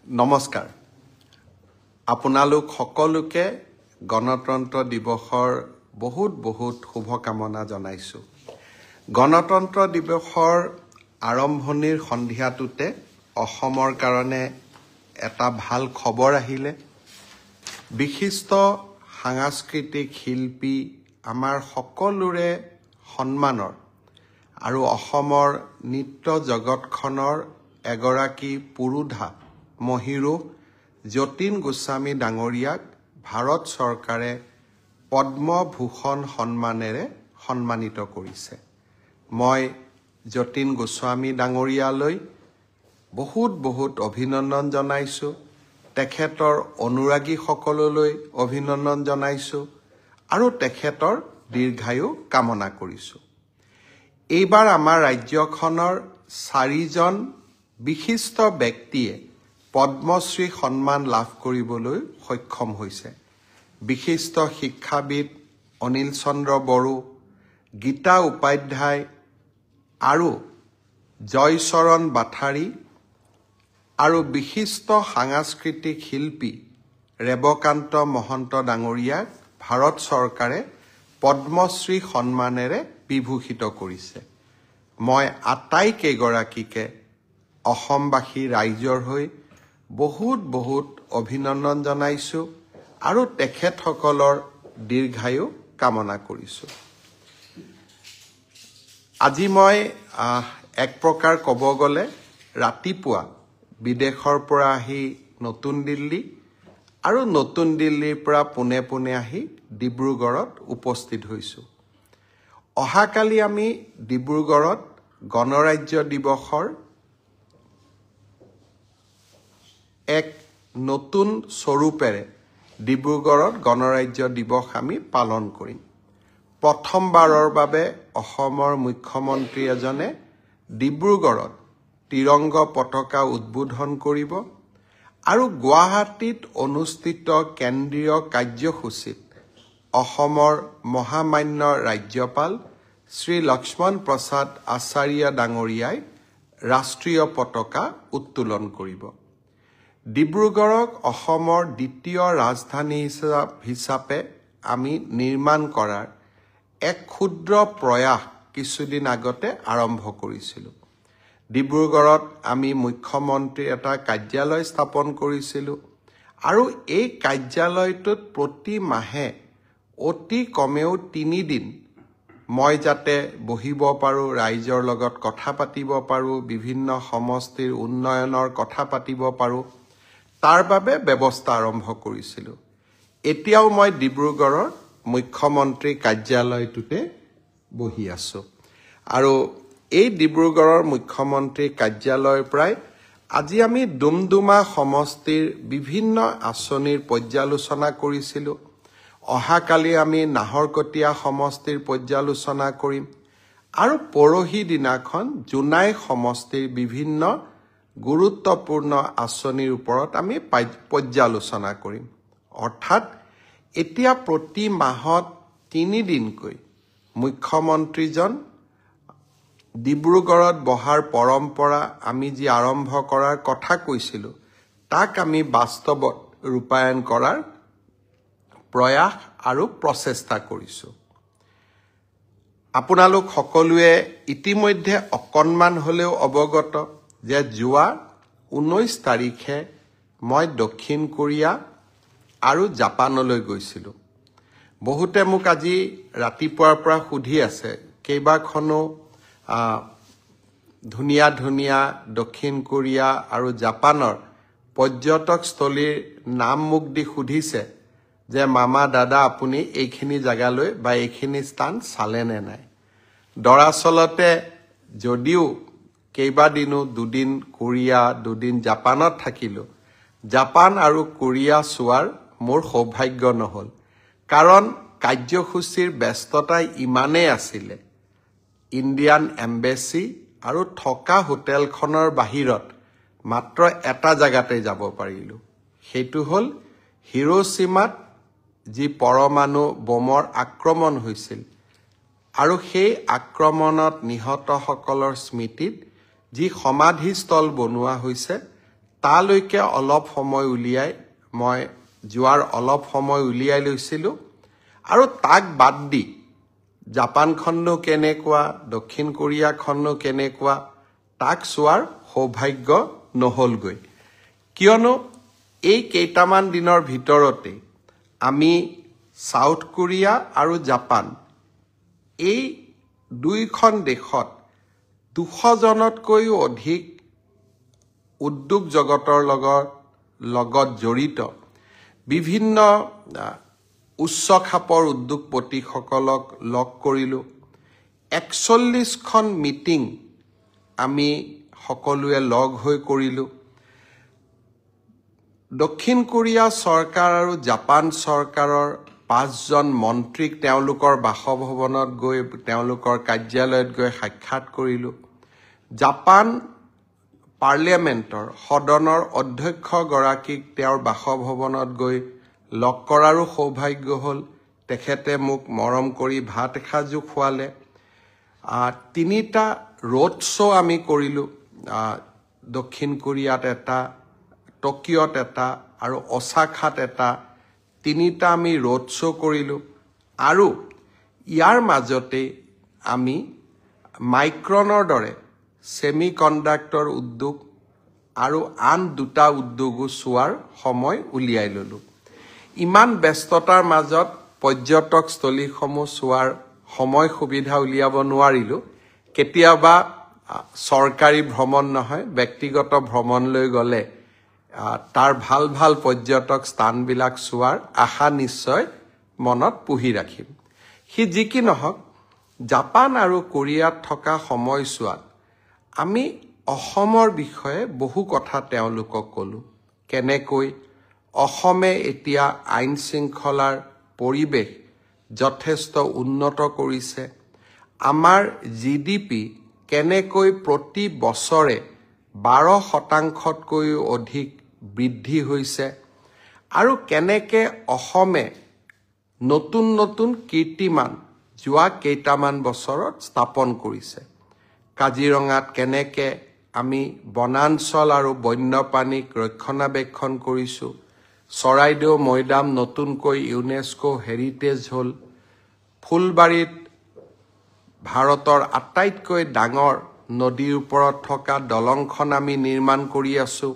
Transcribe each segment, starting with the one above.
নমস্কাৰ আপোনালোক সকলোকে গণতন্ত্ৰ দিৱসৰ বহুত শুভকামনা জনাইছো গণতন্ত্ৰ দিৱসৰ আৰম্ভণিৰ সন্ধিয়াটোতে অসমৰ কাৰণে এটা ভাল খবৰ আহিলে বিশিষ্ট সাংস্কৃতিক শিল্পী আমাৰ সকলোৰে সন্মানৰ আৰু অসমৰ নৃত্য জগতখনৰ এগৰাকী পুৰুধা মহিৰু যতীন গোস্বামী ডাঙৰীয়াক ভাৰত চৰকাৰে পদ্মভূষণ সন্মানেৰে সন্মানিত কৰিছে মই যতীন গোস্বামী ডাঙৰীয়ালৈ বহুত অভিনন্দন জনাইছো তেখেতৰ অনুৰাগী সকললৈ অভিনন্দন জনাইছো আৰু তেখেতৰ দীৰ্ঘায়ু কামনা কৰিছো এইবাৰ আমাৰ ৰাজ্যখনৰ 4জন বিশিষ্ট ব্যক্তিয়ে পদ্মশ্ৰী সন্মান লাভ কৰিবলৈ সক্ষম হৈছে বিশিষ্ট শিক্ষাবিদ অনিল চন্দ্ৰ বড়ো গীতা উপাধ্যায় আৰু জয়চৰণ বাথাৰী আৰু বিশিষ্ট সাংস্কৃতিক শিল্পী ৰেবকান্ত মহন্ত ডাঙৰীয়াক ভাৰত চৰকাৰে পদ্মশ্ৰী সন্মানেৰে বিভূষিত কৰিছে মই আটাইকেইগৰাকীকে অসমবাসী ৰাইজৰ হৈ বহুত অভিনন্দন জনাইছো আৰু তেখেতসকলৰ দীৰ্ঘায়ু কামনা কৰিছো আজি মই এক প্ৰকাৰ ক'ব গ'লে ৰাতিপুৱা বিদেশৰ পৰা আহি নতুন দিল্লী আৰু নতুন দিল্লীৰ পৰা পুনে আহি ডিব্ৰুগড়ত উপস্থিত হৈছো অহাকালি আমি ডিব্ৰুগড়ত গণৰাজ্য দিৱসৰ এক নতুন স্বৰূপেৰে ডিব্ৰুগড়ত গণৰাজ্য দিৱস আমি পালন কৰিম প্ৰথমবাৰৰ বাবে অসমৰ মুখ্যমন্ত্ৰী এজনে ডিব্ৰুগড়ত তিৰংগ পতাকা উদ্বোধন কৰিব আৰু গুৱাহাটীত অনুষ্ঠিত কেন্দ্ৰীয় কাৰ্যসূচীত অসমৰ মহামান্য ৰাজ্যপাল শ্ৰী লক্ষ্মণ প্ৰসাদ আচাৰ্য ডাঙৰীয়াই ৰাষ্ট্ৰীয় পতাকা উত্তোলন কৰিব ডিব্ৰুগড়ক অসমৰ দ্বিতীয় ৰাজধানী হিচাপে আমি নিৰ্মাণ কৰাৰ এক ক্ষুদ্ৰ প্ৰয়াস কিছুদিন আগতে আৰম্ভ কৰিছিলোঁ ডিব্ৰুগড়ত আমি মুখ্যমন্ত্ৰীৰ এটা কাৰ্যালয় স্থাপন কৰিছিলোঁ আৰু এই কাৰ্যালয়টোত প্ৰতি মাহে অতি কমেও 3 দিন মই যাতে বহিব পাৰোঁ ৰাইজৰ লগত কথা পাতিব পাৰোঁ বিভিন্ন সমষ্টিৰ উন্নয়নৰ কথা পাতিব পাৰোঁ তাৰ বাবে ব্যৱস্থা আৰম্ভ কৰিছিলোঁ এতিয়াও মই ডিব্ৰুগড়ৰ মুখ্যমন্ত্ৰী কাৰ্যালয়টোতে বহি আছো আৰু এই ডিব্ৰুগড়ৰ মুখ্যমন্ত্ৰী কাৰ্যালয়ৰ পৰাই আজি আমি ডুমডুমা সমষ্টিৰ বিভিন্ন আঁচনিৰ পৰ্যালোচনা কৰিছিলোঁ অহাকালি আমি নাহৰকটীয়া সমষ্টিৰ পৰ্যালোচনা কৰিম আৰু পৰহি দিনাখন জোনাই সমষ্টিৰ বিভিন্ন গুৰুত্বপূৰ্ণ আঁচনিৰ ওপৰত আমি পৰ্যালোচনা কৰিম অৰ্থাৎ এতিয়া প্ৰতি মাহত 3 দিনকৈ মুখ্যমন্ত্ৰীজন ডিব্ৰুগড়ত বহাৰ পৰম্পৰা আমি যি আৰম্ভ কৰাৰ কথা কৈছিলোঁ তাক আমি বাস্তৱত ৰূপায়ণ কৰাৰ প্ৰয়াস আৰু প্ৰচেষ্টা কৰিছো আপোনালোক সকলোৱে ইতিমধ্যে অকণমান হ'লেও অৱগত যে যোৱা 19 তাৰিখে মই দক্ষিণ কোৰিয়া আৰু জাপানলৈ গৈছিলোঁ বহুতে মোক আজি ৰাতিপুৱাৰ পৰা সুধি আছে কেইবাখনো ধুনীয়া দক্ষিণ কোৰিয়া আৰু জাপানৰ পৰ্যটকস্থলীৰ নাম মোক দি সুধিছে যে মামা দাদা আপুনি এইখিনি জাগালৈ বা এইখিনি স্থান চালে নে নাই দৰাচলতে যদিও কেইবাদিনো 2 দিন কোৰিয়া 2 দিন জাপানত থাকিলো জাপান আৰু কোৰিয়া চোৱাৰ মোৰ সৌভাগ্য নহল কাৰণ কাৰ্যসূচীৰ ব্যস্ততা ইমানেই আছিলে ইণ্ডিয়ান এম্বেসি আৰু থকা হোটেলখনৰ বাহিৰত মাত্ৰ এটা জাগাতে যাব পাৰিলো সেইটো হল হিৰোশ্বিমাত যি পৰমাণু বোমৰ আক্ৰমণ হৈছিল আৰু সেই আক্ৰমণত নিহতসকলৰ স্মৃতিত যি সমাধিস্থল বনোৱা হৈছে তালৈকে অলপ সময় উলিয়াই মই যোৱাৰ অলপ সময় উলিয়াই লৈছিলোঁ আৰু তাক বাদ দি জাপানখননো কেনেকুৱা দক্ষিণ কোৰিয়াখননো কেনেকুৱা তাক চোৱাৰ সৌভাগ্য নহলগৈ কিয়নো এই কেইটামান দিনৰ ভিতৰতে আমি সাউথ কোৰিয়া আৰু জাপান এই দুইখন দেশত 200 জনতকৈও অধিক উদ্যোগ জগতৰ লগত জড়িত বিভিন্ন উচ্চ খাপৰ উদ্যোগপতিসকলক লগ কৰিলোঁ 41খন মিটিং আমি সকলোৱে লগ হৈ কৰিলোঁ দক্ষিণ কোৰিয়া চৰকাৰ আৰু জাপান চৰকাৰৰ 5জন মন্ত্ৰীক তেওঁলোকৰ বাসভৱনত গৈ তেওঁলোকৰ কাৰ্যালয়ত গৈ সাক্ষাৎ কৰিলোঁ জাপান পাৰ্লিয়ামেণ্টৰ সদনৰ অধ্যক্ষ গৰাকীক তেওঁৰ বাসভৱনত গৈ লগ কৰাৰো সৌভাগ্য হ'ল তেখেতে মোক মৰম কৰি ভাত এসাঁজো খোৱালে 3টা ৰোড শ্ব' আমি কৰিলোঁ দক্ষিণ কোৰিয়াত এটা টকিঅ'ত এটা আৰু অসাকাত এটা 3টা আমি ৰোড শ্ব' কৰিলোঁ আৰু ইয়াৰ মাজতে আমি মাইক্ৰনৰ দৰে সেমি কণ্ডাক্টৰ উদ্যোগ আৰু আন 2টা উদ্যোগো চোৱাৰ সময় উলিয়াই ল'লোঁ ইমান ব্যস্ততাৰ মাজত পৰ্যটকস্থলীসমূহ চোৱাৰ সময় সুবিধা উলিয়াব নোৱাৰিলোঁ কেতিয়াবা চৰকাৰী ভ্ৰমণ নহয় ব্যক্তিগত ভ্ৰমণলৈ গ'লে তাৰ ভাল ভাল পৰ্যটক স্থানবিলাক চোৱাৰ আশা নিশ্চয় মনত পুহি ৰাখিম সি যি কি নহওক জাপান আৰু কোৰিয়াত থকা সময়ছোৱাত আমি অসমৰ বিষয়ে বহু কথা তেওঁলোকক ক'লোঁ কেনেকৈ অসমে এতিয়া আইন শৃংখলাৰ পৰিৱেশ যথেষ্ট উন্নত কৰিছে আমাৰ জিডিপি কেনেকৈ প্ৰতি বছৰে 12%তকৈও অধিক বৃদ্ধি হৈছে আৰু কেনেকৈ অসমে নতুন নতুন কীৰ্তিমান যোৱা কেইটামান বছৰত স্থাপন কৰিছে কাজিৰঙাত কেনেকৈ আমি বনাঞ্চল আৰু বন্যপ্ৰাণীক ৰক্ষণাবেক্ষণ কৰিছোঁ চৰাইদেউ মৈদাম নতুনকৈ ইউনেস্কো হেৰিটেজ হ'ল ফুলবাৰীত ভাৰতৰ আটাইতকৈ ডাঙৰ নদীৰ ওপৰত থকা দলংখন আমি নিৰ্মাণ কৰি আছোঁ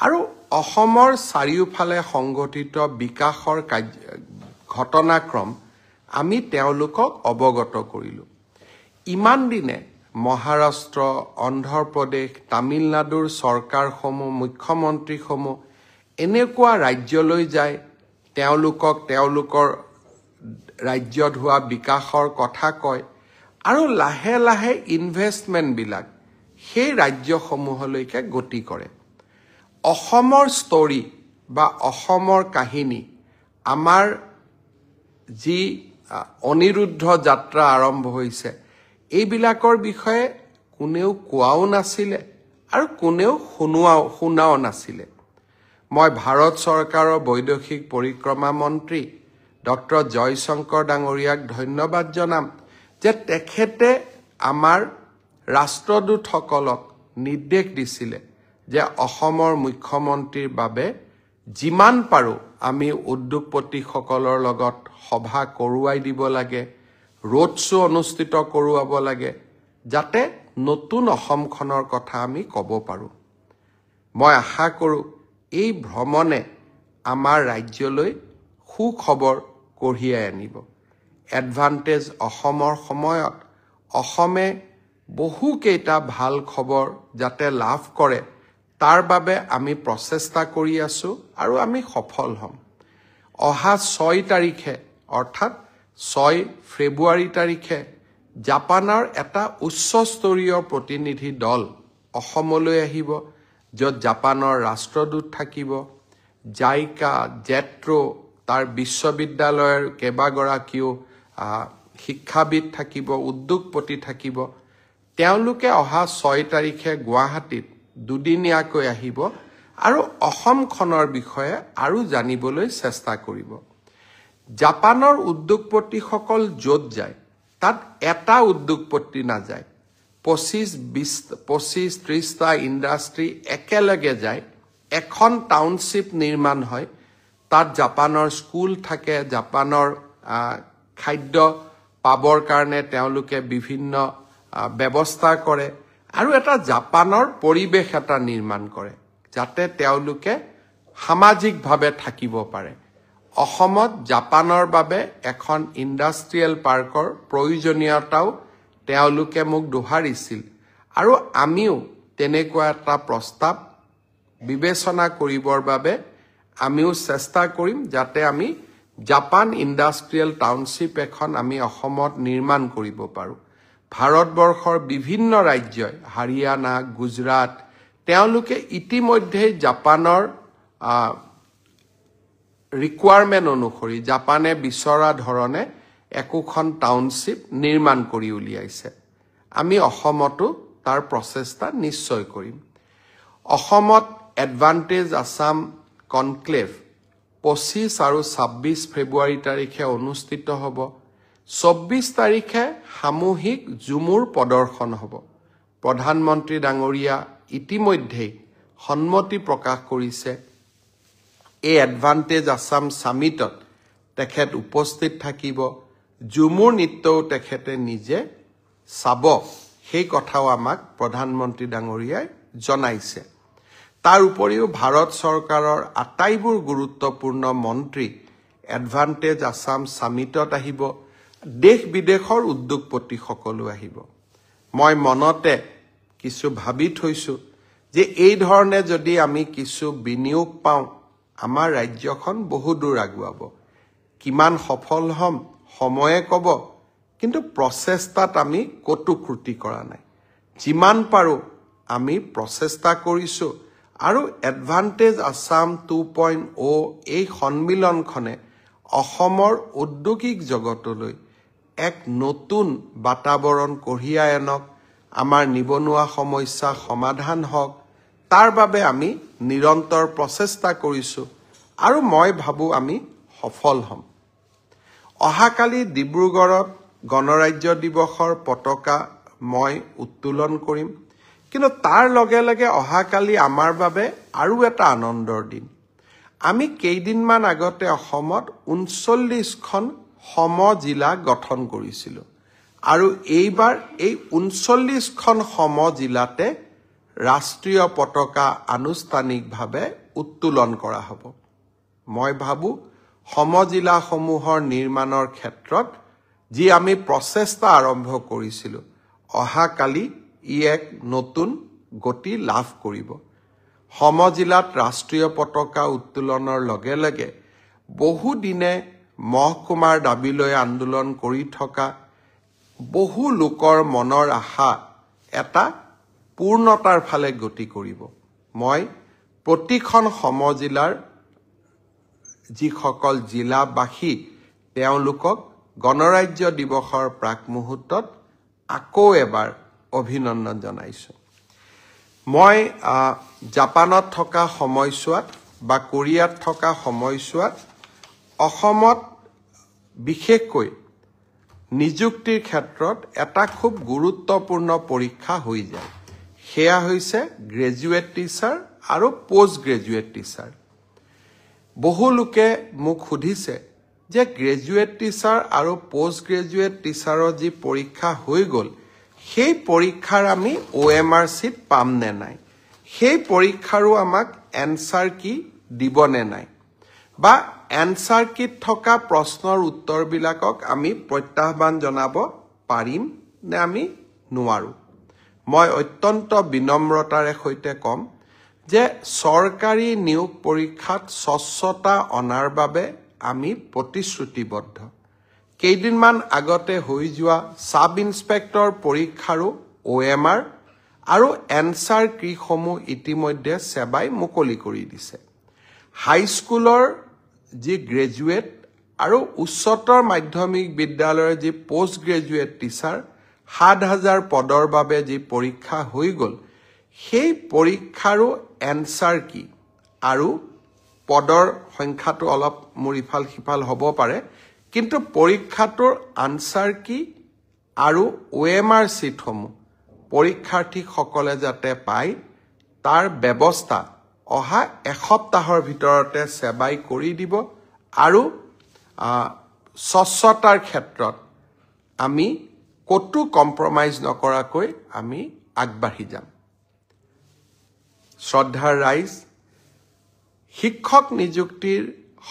আৰু অসমৰ চাৰিওফালে সংঘটিত বিকাশৰ ঘটনাক্ৰম আমি তেওঁলোকক অৱগত কৰিলোঁ ইমান দিনে মহাৰাষ্ট্ৰ অন্ধ্ৰপ্ৰদেশ তামিলনাডুৰ চৰকাৰসমূহ মুখ্যমন্ত্ৰীসমূহ এনেকুৱা ৰাজ্যলৈ যায় তেওঁলোকক তেওঁলোকৰ ৰাজ্যত হোৱা বিকাশৰ কথা কয় আৰু লাহে লাহে ইনভেষ্টমেণ্টবিলাক সেই ৰাজ্যসমূহলৈকে গতি কৰে অসমৰ ষ্টৰী বা অসমৰ কাহিনী আমাৰ যি অনিৰুদ্ধ যাত্ৰা আৰম্ভ হৈছে এইবিলাকৰ বিষয়ে কোনেও কোৱাও নাছিলে আৰু কোনেও শুনাও নাছিলে মই ভাৰত চৰকাৰৰ বৈদেশিক পৰিক্ৰমা মন্ত্ৰী ডক্টৰ জয়শংকৰ ডাঙৰীয়াক ধন্যবাদ জনাম যে তেখেতে আমাৰ ৰাষ্ট্ৰদূতসকলক নিৰ্দেশ দিছিলে যে অসমৰ মুখ্যমন্ত্ৰীৰ বাবে যিমান পাৰোঁ আমি উদ্যোগপতিসকলৰ লগত সভা কৰোৱাই দিব লাগে ৰোড শ্ব' অনুষ্ঠিত কৰোৱাব লাগে যাতে নতুন অসমখনৰ কথা আমি ক'ব পাৰোঁ মই আশা কৰোঁ এই ভ্ৰমণে আমাৰ ৰাজ্যলৈ সুখবৰ কঢ়িয়াই আনিব এডভান্টেজ অসমৰ সময়ত অসমে বহুকেইটা ভাল খবৰ যাতে লাভ কৰে তাৰ বাবে আমি প্ৰচেষ্টা কৰি আছোঁ আৰু আমি সফল হ'ম অহা 6 তাৰিখে অৰ্থাৎ 6 ফেব্ৰুৱাৰী তাৰিখে জাপানৰ এটা উচ্চস্তৰীয় প্ৰতিনিধি দল অসমলৈ আহিব য'ত জাপানৰ ৰাষ্ট্ৰদূত থাকিব জাইকা জেট্ৰো তাৰ বিশ্ববিদ্যালয়ৰ কেইবাগৰাকীও শিক্ষাবিদ থাকিব উদ্যোগপতি থাকিব তেওঁলোকে অহা 6 তাৰিখে গুৱাহাটীত দুদিনীয়াকৈ আহিব আৰু অসমখনৰ বিষয়ে আৰু জানিবলৈ চেষ্টা কৰিব জাপানৰ উদ্যোগপতিসকল য'ত যায় তাত এটা উদ্যোগপতি নাযায় 25-30টা ইণ্ডাষ্ট্ৰী একেলগে যায় এখন টাউনশ্বিপ নিৰ্মাণ হয় তাত জাপানৰ স্কুল থাকে জাপানৰ খাদ্য পাবৰ কাৰণে তেওঁলোকে বিভিন্ন ব্যৱস্থা কৰে আৰু এটা জাপানৰ পৰিৱেশ এটা নিৰ্মাণ কৰে যাতে তেওঁলোকে সামাজিকভাৱে থাকিব পাৰে অসমত জাপানৰ বাবে এখন ইণ্ডাষ্ট্ৰিয়েল পাৰ্কৰ প্ৰয়োজনীয়তাও তেওঁলোকে মোক দোহাৰিছিল আৰু আমিও তেনেকুৱা এটা প্ৰস্তাৱ বিবেচনা কৰিবৰ বাবে আমিও চেষ্টা কৰিম যাতে আমি জাপান ইণ্ডাষ্ট্ৰিয়েল টাউনশ্বিপ এখন আমি অসমত নিৰ্মাণ কৰিব পাৰোঁ ভাৰতবৰ্ষৰ বিভিন্ন ৰাজ্যই হাৰিয়ানা গুজৰাট তেওঁলোকে ইতিমধ্যে জাপানৰ ৰিকুৱাৰমেণ্ট অনুসৰি জাপানে বিচৰা ধৰণে একোখন টাউনশ্বিপ নিৰ্মাণ কৰি উলিয়াইছে আমি অসমতো তাৰ প্ৰচেষ্টা নিশ্চয় কৰিম অসমত এডভান্টেজ আসাম কনক্লেভ 25 আৰু 26 ফেব্ৰুৱাৰী তাৰিখে অনুষ্ঠিত হ'ব 24 তাৰিখে সামূহিক ঝুমুৰ প্ৰদৰ্শন হ'ব প্ৰধানমন্ত্ৰী ডাঙৰীয়া ইতিমধ্যে সন্মতি প্ৰকাশ কৰিছে এই এডভান্টেজ আসাম সামিটত তেখেত উপস্থিত থাকিব ঝুমুৰ নৃত্যও তেখেতে নিজে চাব সেই কথাও আমাক প্ৰধানমন্ত্ৰী ডাঙৰীয়াই জনাইছে তাৰ উপৰিও ভাৰত চৰকাৰৰ আটাইবোৰ গুৰুত্বপূৰ্ণ মন্ত্ৰী এডভান্টেজ আসাম সামিটত আহিব দেশ বিদেশৰ উদ্যোগপতি সকলো আহিব মই মনতে কিছু ভাবি থৈছো যে এই ধৰণে যদি আমি কিছু বিনিয়োগ পাওঁ আমাৰ ৰাজ্যখন বহু দূৰ আগুৱাব কিমান সফল হম সময়ে ক'ব কিন্তু প্ৰচেষ্টাত আমি কতো ত্ৰুটি কৰা নাই যিমান পাৰো আমি প্ৰচেষ্টা কৰিছো আৰু এডভান্টেজ আসাম 2.0 এই সন্মিলনখনে অসমৰ ঔদ্যোগিক জগতলৈ এক নতুন বাতাবৰণ কঢ়িয়াই আনক আমাৰ নিবনুৱা সমস্যা সমাধান হওক তাৰ বাবে আমি নিৰন্তৰ প্ৰচেষ্টা কৰিছো আৰু মই ভাবো আমি সফল হম অহাকালি ডিব্ৰুগড়ত গণৰাজ্য দিৱসৰ পতাকা মই উত্তোলন কৰিম কিন্তু তাৰ লগে লগে অহাকালি আমাৰ বাবে আৰু এটা আনন্দৰ দিন আমি কেইদিনমান আগতে অসমত 39খন সম জিলা গঠন কৰিছিলো আৰু এইবাৰ এই 39খন সম জিলাতে ৰাষ্ট্ৰীয় পতাকা আনুষ্ঠানিকভাৱে উত্তোলন কৰা হ'ব মই ভাবো সম জিলাসমূহৰ নিৰ্মাণৰ ক্ষেত্ৰত যি আমি প্ৰচেষ্টা আৰম্ভ কৰিছিলো অহাকালি ই এক নতুন গতি লাভ কৰিব সম জিলাত ৰাষ্ট্ৰীয় পতাকা উত্তোলনৰ লগে লগে বহু দিনে মহকুমাৰ দাবীলৈ আন্দোলন কৰি থকা বহু লোকৰ মনৰ আশা এটা পূৰ্ণতাৰ ফালে গতি কৰিব মই প্ৰতিখন সম জিলাৰ যিসকল জিলাবাসী তেওঁলোকক গণৰাজ্য দিৱসৰ প্ৰাক মুহূৰ্তত আকৌ এবাৰ অভিনন্দন জনাইছো মই জাপানত থকা সময়ছোৱাত বা কোৰিয়াত থকা সময়ছোৱাত অসমত বিশেষকৈ নিযুক্তিৰ ক্ষেত্ৰত এটা খুব গুৰুত্বপূৰ্ণ পৰীক্ষা হৈ যায় সেয়া হৈছে গ্ৰেজুৱেট টিচাৰ আৰু পোষ্ট গ্ৰেজুৱেট টিচাৰ বহু লোকে মোক সুধিছে যে গ্ৰেজুৱেট টিচাৰ আৰু পোষ্ট গ্ৰেজুৱেট টিচাৰৰ যি পৰীক্ষা হৈ গ'ল সেই পৰীক্ষাৰ আমি OMR চিট পাম নে নাই সেই পৰীক্ষাৰো আমাক এনসাৰ কি দিব নে নাই বা এনসাৰ কিত থকা প্ৰশ্নৰ উত্তৰবিলাকক আমি প্ৰত্যাহ্বান জনাব পাৰিম নে আমি নোৱাৰো মই অত্যন্ত বিনম্ৰতাৰে সৈতে কম যে চৰকাৰী নিয়োগ পৰীক্ষাত স্বচ্ছতা অনাৰ বাবে আমি প্ৰতিশ্ৰুতিবদ্ধ কেইদিনমান আগতে হৈ যোৱা সাব ইন্সপেক্টৰ পৰীক্ষাৰো OMR আৰু এনসাৰ কিসমূহ ইতিমধ্যে সেৱাই মুকলি কৰি দিছে হাইস্কুলৰ যি গ্ৰেজুৱেট আৰু উচ্চতৰ মাধ্যমিক বিদ্যালয়ৰ যি পোষ্ট গ্ৰেজুৱেট টিচাৰ ৭,০০০ পদৰ বাবে যি পৰীক্ষা হৈ গ'ল সেই পৰীক্ষাৰো এনসাৰ কি আৰু পদৰ সংখ্যাটো অলপ মুৰিফাল সিফাল হ'ব পাৰে কিন্তু পৰীক্ষাটোৰ আনসাৰ কি আৰু OMR চিটসমূহ পৰীক্ষাৰ্থীসকলে যাতে পায় তাৰ ব্যৱস্থা অহা এসপ্তাহৰ ভিতৰতে সেৱাই কৰি দিব আৰু স্বচ্ছতাৰ ক্ষেত্ৰত আমি কতো কম্প্ৰমাইজ নকৰাকৈ আমি আগবাঢ়ি যাম শ্ৰদ্ধাৰ ৰাইজ শিক্ষক নিযুক্তিৰ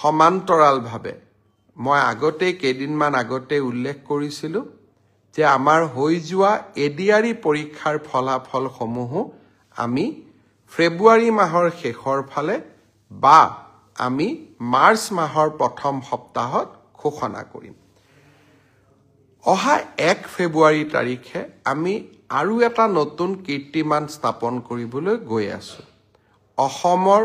সমান্তৰালভাৱে মই আগতে কেইদিনমান আগতে উল্লেখ কৰিছিলো যে আমাৰ হৈ যোৱা এডিআৰই পৰীক্ষাৰ ফলাফলসমূহ আমি ফেব্ৰুৱাৰী মাহৰ শেষৰ ফালে বা আমি মাৰ্চ মাহৰ প্ৰথম সপ্তাহত ঘোষণা কৰিম অহা 1 ফেব্ৰুৱাৰী তাৰিখে আমি আৰু এটা নতুন কীৰ্তিমান স্থাপন কৰিবলৈ গৈ আছো অসমৰ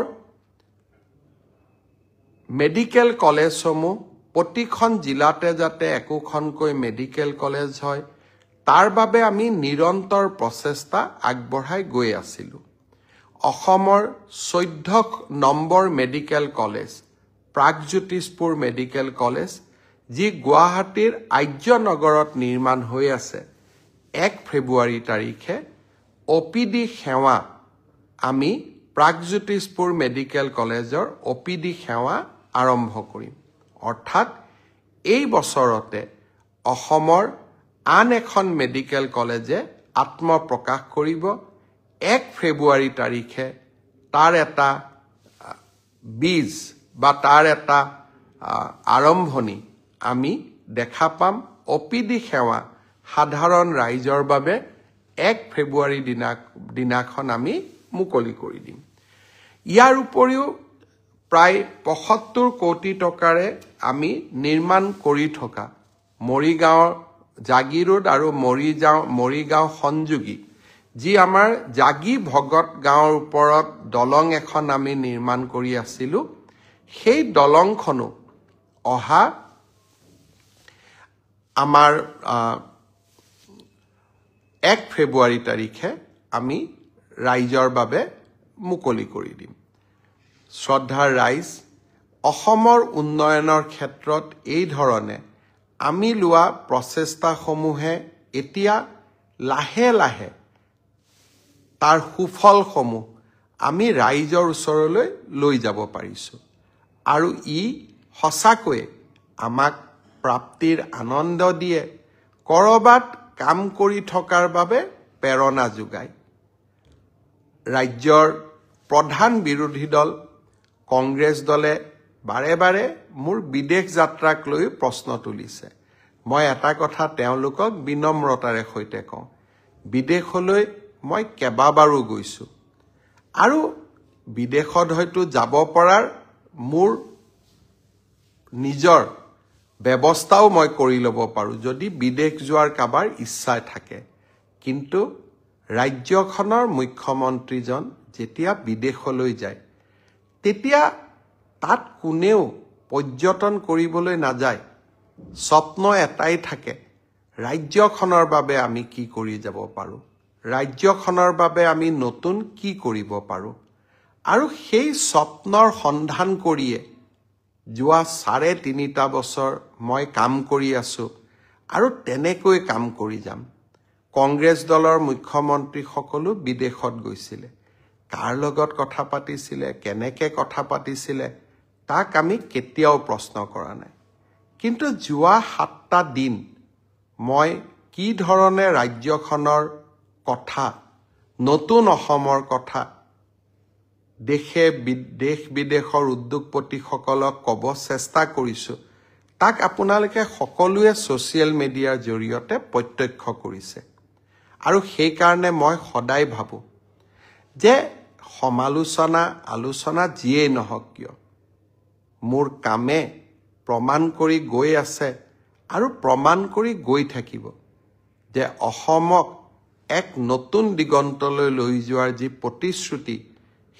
মেডিকেল কলেজসমূহ প্ৰতিখন জিলাতে যাতে একোখনকৈ মেডিকেল কলেজ হয় তাৰ বাবে আমি নিৰন্তৰ প্ৰচেষ্টা আগবঢ়াই গৈ আছিলো অসমৰ 14 number medical college Pragjyotishpur medical college যি গুৱাহাটীৰ আৰ্যনগৰত নিৰ্মাণ হৈ আছে 1 ফেব্ৰুৱাৰী তাৰিখে অপিডি সেৱা আমি প্ৰাগজ্যোতিষপুৰ মেডিকেল কলেজৰ অপিডি সেৱা আৰম্ভ কৰিম অৰ্থাৎ এই বছৰতে অসমৰ আন এখন মেডিকেল কলেজে আত্মপ্ৰকাশ কৰিব 1 ফেব্ৰুৱাৰী তাৰিখে তাৰ এটা বীজ বা তাৰ এটা আৰম্ভণি আমি দেখা পাম অপিডি সেৱা সাধাৰণ ৰাইজৰ বাবে 1 ফেব্ৰুৱাৰী দিনাখন আমি মুকলি কৰি দিম ইয়াৰ উপৰিও প্ৰায় ৭৫ কোটি টকাৰে আমি নিৰ্মাণ কৰি থকা মৰিগাঁও জাগি ৰোড আৰু মৰিগাঁও সংযোগী যি আমাৰ জাগি ভগত গাঁৱৰ ওপৰত দলং এখন আমি নিৰ্মাণ কৰি আছিলো সেই দলংখনো অহা আমাৰ 1 ফেব্ৰুৱাৰী তাৰিখে আমি ৰাইজৰ বাবে মুকলি কৰি দিম শ্ৰদ্ধাৰ ৰাইজ অসমৰ উন্নয়নৰ ক্ষেত্ৰত এই ধৰণে আমি লোৱা প্ৰচেষ্টাসমূহে এতিয়া লাহে লাহে তাৰ সুফলসমূহ আমি ৰাইজৰ ওচৰলৈ লৈ যাব পাৰিছো আৰু ই সঁচাকৈ আমাক প্ৰাপ্তিৰ আনন্দ দিয়ে কৰবাত কাম কৰি থকাৰ বাবে প্ৰেৰণা যোগায় ৰাজ্যৰ প্ৰধান বিৰোধী দল কংগ্ৰেছ দলে বাৰে বাৰে মোৰ বিদেশ যাত্ৰাক লৈ প্ৰশ্ন তুলিছে মই এটা কথা তেওঁলোকক বিনম্ৰতাৰে সৈতে কওঁ বিদেশলৈ মই কেবাবাৰো গৈছো আৰু বিদেশত হয়তো যাব পৰাৰ মোৰ নিজৰ ব্যৱস্থাও মই কৰি ল'ব পাৰো যদি বিদেশ যোৱাৰ কাবাৰ ইচ্ছা থাকে কিন্তু ৰাজ্যখনৰ মুখ্যমন্ত্ৰীজন যেতিয়া বিদেশলৈ যায় তেতিয়া তাত কোনেও পৰ্যটন কৰিবলৈ নাযায় স্বপ্ন এটাই থাকে ৰাজ্যখনৰ বাবে আমি কি কৰি যাব পাৰো ৰাজ্যখনৰ বাবে আমি নতুন কি কৰিব পাৰো আৰু সেই স্বপ্নৰ সন্ধান কৰিয়ে যোৱা ৩.৫ বছৰ মই কাম কৰি আছো আৰু তেনেকৈ কাম কৰি যাম কংগ্ৰেছ দলৰ মুখ্যমন্ত্ৰী সকলো বিদেশত গৈছিলে কাৰ লগত কথা পাতিছিলে কেনেকে কথা পাতিছিলে তাক আমি কেতিয়াও প্ৰশ্ন কৰা নাই কিন্তু যোৱা ৭টা দিন মই কি ধৰণে ৰাজ্যখনৰ কথা নতুন অসমৰ কথা দেশ বিদেশৰ উদ্যোগপতিসকলক ক'ব চেষ্টা কৰিছো তাক আপোনালোকে সকলোৱে ছ'চিয়েল মিডিয়াৰ জৰিয়তে প্ৰত্যক্ষ কৰিছে আৰু সেই কাৰণে মই সদায় ভাবো যে সমালোচনা আলোচনা যিয়েই নহওক কিয় মোৰ কামে প্ৰমাণ কৰি গৈ আছে আৰু প্ৰমাণ কৰি গৈ থাকিব যে অসমক এক নতুন দিগন্তলৈ লৈ যোৱাৰ যি প্ৰতিশ্ৰুতি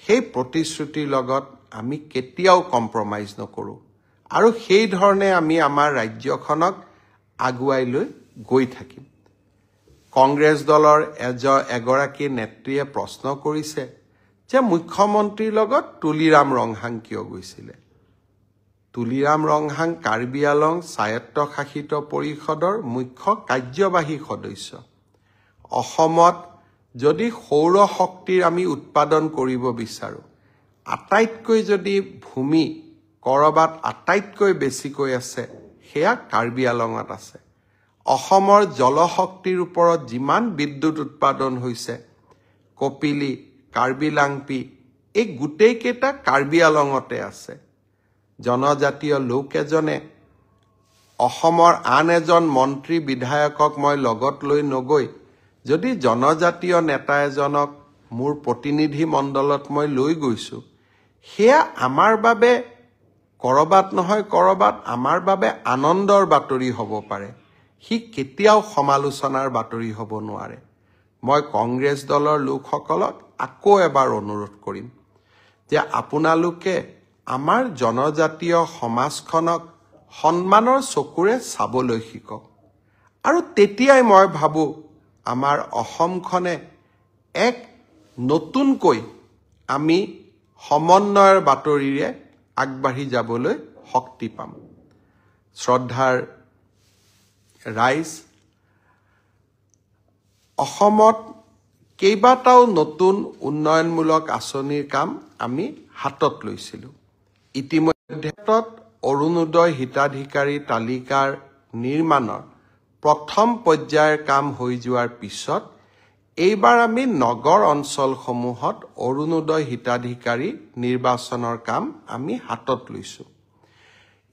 সেই প্ৰতিশ্ৰুতিৰ লগত আমি কেতিয়াও কম্প্ৰমাইজ নকৰো আৰু সেই ধৰণে আমি আমাৰ ৰাজ্যখনক আগুৱাই লৈ গৈ থাকিম কংগ্ৰেছ দলৰ এগৰাকী নেত্ৰীয়ে প্ৰশ্ন কৰিছে যে মুখ্যমন্ত্ৰীৰ লগত তুলিৰাম ৰংহাং কিয় গৈছিলে তুলিৰাম ৰংহাং কাৰ্বি আলং স্বায়ত্তশাসিত পৰিষদৰ মুখ্য কাৰ্যবাহী সদস্য অসমত যদি সৌৰ শক্তিৰ আমি উৎপাদন কৰিব বিচাৰো আটাইতকৈ যদি ভূমি কৰবাত আটাইতকৈ বেছিকৈ আছে সেয়া কাৰ্বি আলঙত আছে অসমৰ জলশক্তিৰ ওপৰত যিমান বিদ্যুৎ উৎপাদন হৈছে কপিলি কাৰ্বি লাংপি এই গোটেইকেইটা কাৰ্বি আলঙতে আছে জনজাতীয় লোক এজনে অসমৰ আন এজন মন্ত্ৰী বিধায়কক মই লগত লৈ নগৈ যদি জনজাতীয় নেতা এজনক মোৰ প্ৰতিনিধি মণ্ডলত মই লৈ গৈছো সেয়া আমাৰ বাবে কৰবাত নহয় কৰবাত আমাৰ বাবে আনন্দৰ বাতৰি হ'ব পাৰে হি কেতিয়াও সমালোচনাৰ বাতৰি হ'ব নোৱাৰে মই কংগ্ৰেছ দলৰ লোকসকলক আকৌ এবাৰ অনুৰোধ কৰিম যে আপোনালোকে আমাৰ জনজাতীয় সমাজখনক সন্মানৰ চকুৰে চাবলৈ শিকক আৰু তেতিয়াই মই ভাবো আমাৰ অসমখনে এক নতুনকৈ আমি সমন্বয়ৰ বাতৰিৰে আগবাঢ়ি যাবলৈ শক্তি পাম শ্ৰদ্ধাৰ ৰাইজ অসমত কেইবাটাও নতুন উন্নয়নমূলক আঁচনিৰ কাম আমি হাতত লৈছিলোঁ ইতিমধ্যে অৰুণোদয় হিতাধিকাৰী তালিকাৰ নিৰ্মাণৰ প্ৰথম পৰ্যায়ৰ কাম হৈ যোৱাৰ পিছত এইবাৰ আমি নগৰ অঞ্চলসমূহত অৰুণোদয় হিতাধিকাৰী নিৰ্বাচনৰ কাম আমি হাতত লৈছোঁ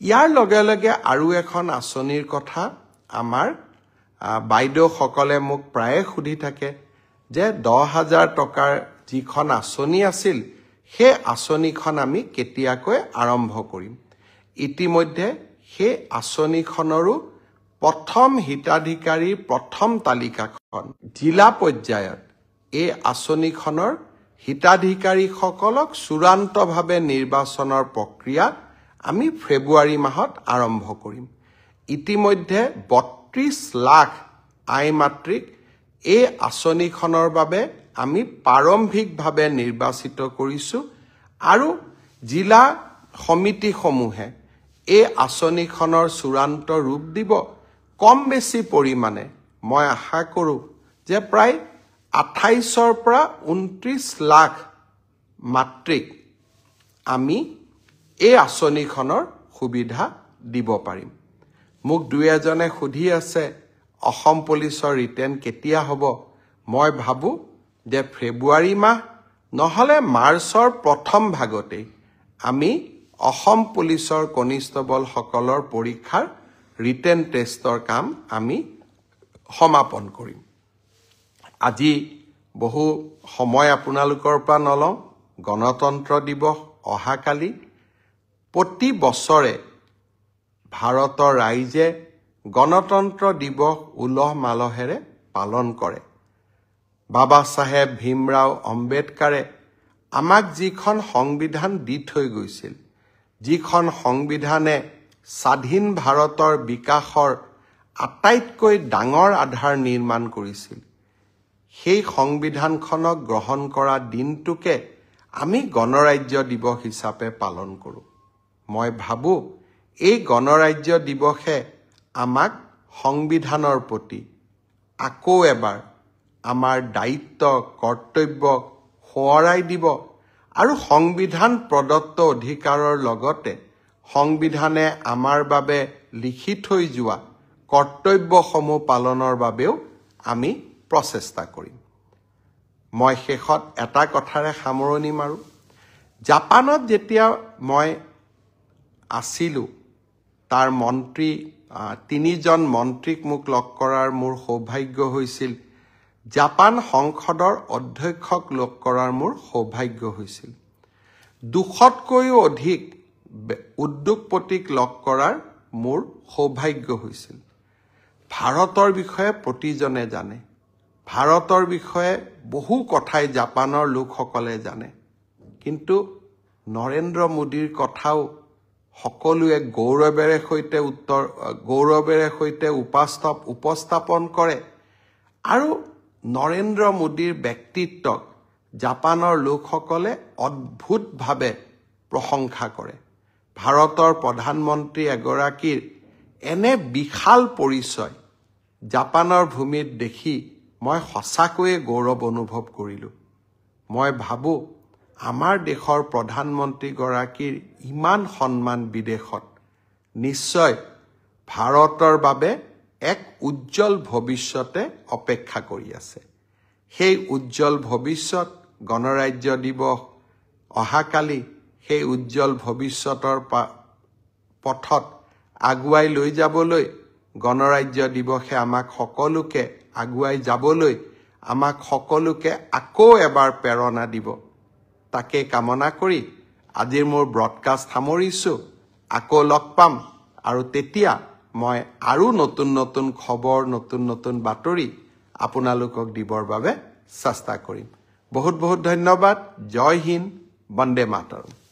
ইয়াৰ লগে লগে আৰু এখন আঁচনিৰ কথা আমাৰ বাইদেউসকলে মোক প্ৰায়ে সুধি থাকে যে 10,000 টকাৰ যিখন আঁচনি আছিল সেই আঁচনিখন আমি কেতিয়াকৈ আৰম্ভ কৰিম ইতিমধ্যে সেই আঁচনিখনৰো প্ৰথম হিতাধিকাৰীৰ প্ৰথম তালিকাখন জিলা পৰ্যায়ত এই আঁচনিখনৰ হিতাধিকাৰীসকলক চূড়ান্তভাৱে নিৰ্বাচনৰ প্ৰক্ৰিয়া আমি ফেব্ৰুৱাৰী মাহত আৰম্ভ কৰিম ইতিমধ্যে 32 লাখ আই মাতৃক এই আঁচনিখনৰ বাবে আমি প্ৰাৰম্ভিকভাৱে নিৰ্বাচিত কৰিছোঁ আৰু জিলা সমিতিসমূহে এই আঁচনিখনৰ চূড়ান্ত ৰূপ দিব কম বেছি পৰিমাণে মই আশা কৰোঁ যে প্ৰায় 28ৰ পৰা 29 লাখ মাতৃক আমি এই আঁচনিখনৰ সুবিধা দিব পাৰিম মোক দুই এজনে সুধি আছে অসম পুলিচৰ ৰিটেন কেতিয়া হ'ব মই ভাবো যে ফেব্ৰুৱাৰী মাহ নহলে মাৰ্চৰ প্ৰথম ভাগতে আমি অসম পুলিচৰ কনিষ্টবল সকলৰ পৰীক্ষাৰ ৰিটেন টেষ্টৰ কাম আমি সমাপন কৰিম আজি বহু সময় আপোনালোকৰ পৰা নলওঁ গণতন্ত্ৰ দিৱস অহাকালি প্ৰতি বছৰে ভাৰতৰ ৰাইজে গণতন্ত্ৰ দিৱস উলহ মালহেৰে পালন কৰে বাবা চাহেব ভীমৰাও আম্বেদকাৰে আমাক যিখন সংবিধান দি থৈ গৈছিল যিখন সংবিধানে স্বাধীন ভাৰতৰ বিকাশৰ আটাইতকৈ ডাঙৰ আধাৰ নিৰ্মাণ কৰিছিল সেই সংবিধানখনক গ্ৰহণ কৰা দিনটোকে আমি গণৰাজ্য দিৱস হিচাপে পালন কৰোঁ মই ভাবো এই গণৰাজ্য দিৱসে আমাক সংবিধানৰ প্ৰতি আকৌ এবাৰ আমাৰ দায়িত্ব কৰ্তব্যক সোঁৱৰাই দিব আৰু সংবিধান প্ৰদত্ত অধিকাৰৰ লগতে সংবিধানে আমাৰ বাবে লিখি থৈ যোৱা কৰ্তব্যসমূহ পালনৰ বাবেও আমি প্ৰচেষ্টা কৰিম মই শেষত এটা কথাৰে সামৰণি মাৰো জাপানত যেতিয়া মই আছিলোঁ তাৰ মন্ত্ৰী তিনিজন মন্ত্ৰীক মোক লগ কৰাৰ মোৰ সৌভাগ্য হৈছিল জাপান সংসদৰ অধ্যক্ষক লগ কৰাৰ মোৰ সৌভাগ্য হৈছিল 200তকৈও অধিক উদ্যোগপতিক লগ কৰাৰ মোৰ সৌভাগ্য হৈছিল ভাৰতৰ বিষয়ে প্ৰতিজনে জানে ভাৰতৰ বিষয়ে বহু কথাই জাপানৰ লোকসকলে জানে কিন্তু নৰেন্দ্ৰ মোদীৰ কথাও সকলোৱে গৌৰৱেৰে সৈতে উপস্থাপন কৰে আৰু নৰেন্দ্ৰ মোদীৰ ব্যক্তিত্বক জাপানৰ লোকসকলে অদ্ভুতভাৱে প্ৰশংসা কৰে ভাৰতৰ প্ৰধানমন্ত্ৰী এগৰাকীৰ এনে বিশাল পৰিচয় জাপানৰ ভূমিত দেখি মই সঁচাকৈয়ে গৌৰৱ অনুভৱ কৰিলোঁ মই ভাবো আমাৰ দেশৰ প্ৰধানমন্ত্ৰীগৰাকীৰ ইমান সন্মান বিদেশত নিশ্চয় ভাৰতৰ বাবে এক উজ্জ্বল ভৱিষ্যতে অপেক্ষা কৰি আছে সেই উজ্জ্বল ভৱিষ্যত গণৰাজ্য দিৱস অহাকালি সেই উজ্জ্বল ভৱিষ্যতৰ পথত আগুৱাই লৈ যাবলৈ গণৰাজ্য দিৱসে আমাক সকলোকে আগুৱাই যাবলৈ আমাক সকলোকে আকৌ এবাৰ প্ৰেৰণা দিব তাকে কামনা কৰি আজিৰ মোৰ ব্ৰডকাষ্ট সামৰিছো আকৌ লগ পাম আৰু তেতিয়া মই আৰু নতুন নতুন খবৰ নতুন নতুন বাতৰি আপোনালোকক দিবৰ বাবে চেষ্টা কৰিম বহুত বহুত ধন্যবাদ জয় হিন্দ বন্দে মাতৰম